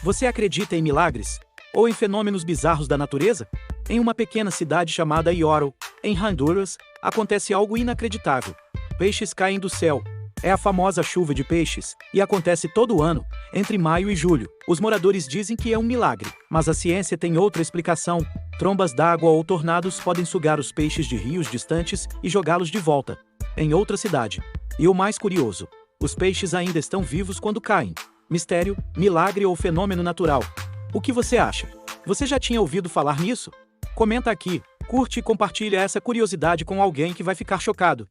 Você acredita em milagres? Ou em fenômenos bizarros da natureza? Em uma pequena cidade chamada Ioro, em Honduras, acontece algo inacreditável. Peixes caem do céu. É a famosa chuva de peixes, e acontece todo ano, entre maio e julho. Os moradores dizem que é um milagre, mas a ciência tem outra explicação. Trombas d'água ou tornados podem sugar os peixes de rios distantes e jogá-los de volta, em outra cidade. E o mais curioso, os peixes ainda estão vivos quando caem. Mistério, milagre ou fenômeno natural? O que você acha? Você já tinha ouvido falar nisso? Comenta aqui, curte e compartilha essa curiosidade com alguém que vai ficar chocado.